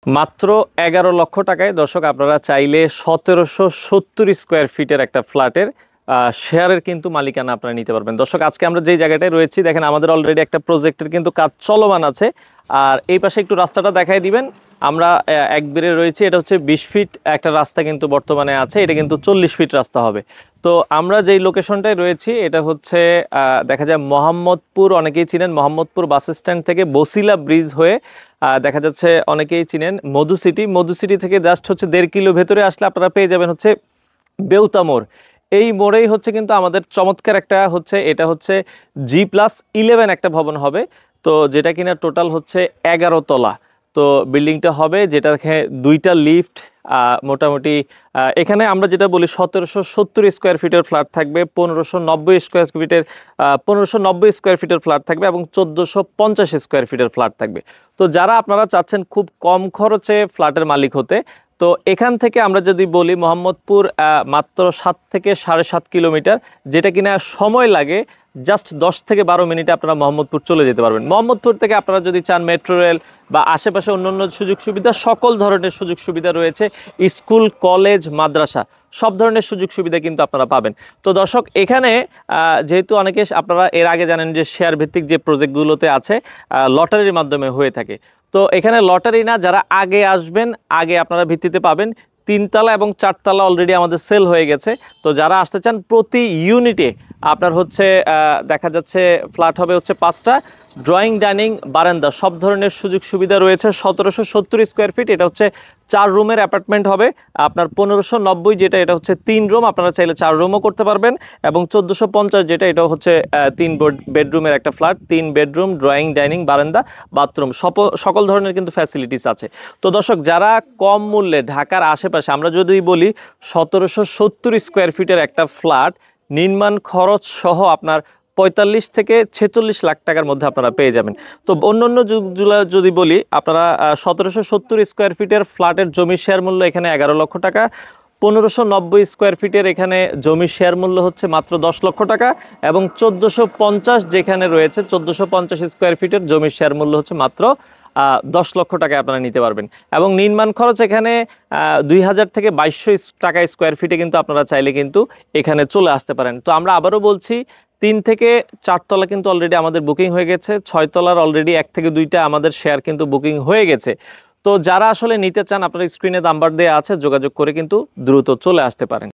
মাত্র 11 লক্ষ টাকায় দর্শক আপনারা চাইলে 1770 স্কোয়ার ফিটের একটা ফ্ল্যাটের শেয়ারের কিন্তু মালিকানা আপনারা নিতে পারবেন। দর্শক আজকে আমরা যেই জায়গাটায় রয়েছি দেখেন আমাদের অলরেডি একটা প্রজেক্টের কিন্তু কাজ চলমান আছে। আর এই পাশে একটু রাস্তাটা দেখাই দিবেন। আমরা একবারে রয়েছি, এটা হচ্ছে 20 ফিট একটা রাস্তা কিন্তু বর্তমানে আছে, এটা কিন্তু 40 ফিট রাস্তা হবে। তো আমরা যেই লোকেশনটায় রয়েছি এটা হচ্ছে দেখা যায় মোহাম্মদপুর, অনেকেই চিনেন মোহাম্মদপুর বাস স্ট্যান্ড থেকে বসিলা ব্রিজ হয়ে দেখা যাচ্ছে অনেকেই চিনেন মধু সিটি থেকে জাস্ট হচ্ছে 1.5 কিলো ভেতরে আসলে আপনারা পেয়ে যাবেন হচ্ছে বেউতা মোড়। এই মোড়েই হচ্ছে কিন্তু আমাদের চমৎকার একটা হচ্ছে, এটা হচ্ছে G+11 একটা ভবন হবে। তো যেটা কিনা টোটাল হচ্ছে 11 তলা। তো বিল্ডিংটা হবে যেটা দুইটা লিফট, মোটামুটি এখানে আমরা যেটা বলি 1770 স্কোয়ার ফিটের ফ্ল্যাট থাকবে, 1590 স্কোয়ার ফিটের ফ্ল্যাট থাকবে এবং 1450 স্কোয়ার ফিটের ফ্ল্যাট থাকবে। তো যারা আপনারা চাচ্ছেন খুব কম খরচে ফ্ল্যাটের মালিক হতে, তো এখান থেকে আমরা যদি বলি মোহাম্মদপুর মাত্র 7 থেকে 7.5 কিলোমিটার, যেটা কিনা সময় লাগে জাস্ট 10 থেকে 12 মিনিটে আপনারা মোহাম্মদপুর চলে যেতে পারবেন। মোহাম্মদপুর থেকে আপনারা যদি চান মেট্রো রেল বা আশেপাশে অন্যান্য সুযোগ সুবিধা, সকল ধরনের সুযোগ সুবিধা রয়েছে, স্কুল কলেজ মাদ্রাসা সব ধরনের সুযোগ সুবিধা কিন্তু আপনারা পাবেন। তো দর্শক এখানে যেহেতু অনেকে আপনারা এর আগে জানেন যে শেয়ার ভিত্তিক যে প্রজেক্টগুলোতে আছে লটারির মাধ্যমে হয়ে থাকে। তো এখানে লটারি না, যারা আগে আসবেন আগে আপনারা ভিত্তিতে পাবেন। 3 তলা এবং 4 তলা অলরেডি আমাদের সেল হয়ে গেছে। তো যারা আসতে চান প্রতি ইউনিটে আপনার হচ্ছে দেখা যাচ্ছে ফ্ল্যাট হবে হচ্ছে 5টা, ড্রয়িং ডাইনিং বারান্দা সব ধরনের সুযোগ সুবিধা রয়েছে। 1770 স্কোয়ার ফিট, এটা হচ্ছে 4 রুমের অ্যাপার্টমেন্ট হবে। আপনার 1590 যেটা, এটা হচ্ছে 3 রুম, আপনারা চাইলে 4 রুমও করতে পারবেন। এবং 1450 যেটা, এটা হচ্ছে 3 বেডরুমের একটা ফ্ল্যাট, 3 বেডরুম, ড্রয়িং ডাইনিং বারান্দা বাথরুম সকল ধরনের কিন্তু ফ্যাসিলিটিস আছে। তো দর্শক যারা কম মূল্যে ঢাকার আশেপাশে, আমরা যদি বলি 1770 স্কোয়ার ফিটের একটা ফ্ল্যাট নির্মাণ খরচ সহ আপনার 45 থেকে 46 লাখ টাকার মধ্যে আপনারা পেয়ে যাবেন। তো অন্যান্য যুগগুলো যদি বলি, আপনারা 1770 স্কোয়ার ফিটের ফ্ল্যাটের জমির শেয়ার মূল্য এখানে 11 লক্ষ টাকা, 1590 স্কোয়ার ফিটের এখানে জমির শেয়ার মূল্য হচ্ছে মাত্র 10 লক্ষ টাকা, এবং 1450 যেখানে রয়েছে 1450 স্কোয়ার ফিটের জমির শেয়ার মূল্য হচ্ছে মাত্র 10 লক্ষ টাকায় আপনারা নিতে পারবেন। এবং নির্মাণ খরচ এখানে 2000 থেকে 2200 টাকা স্কোয়ার ফিটে কিন্তু আপনারা চাইলে কিন্তু এখানে চলে আসতে পারেন। তো আমরা আবারও বলছি 3 থেকে 4 তলা কিন্তু অলরেডি আমাদের বুকিং হয়ে গেছে, 6 তলার অলরেডি 1 থেকে 2টা আমাদের শেয়ার কিন্তু বুকিং হয়ে গেছে। তো যারা আসলে নিতে চান আপনারা স্ক্রিনে নাম্বার দেওয়া আছে, যোগাযোগ করে কিন্তু দ্রুত চলে আসতে পারেন।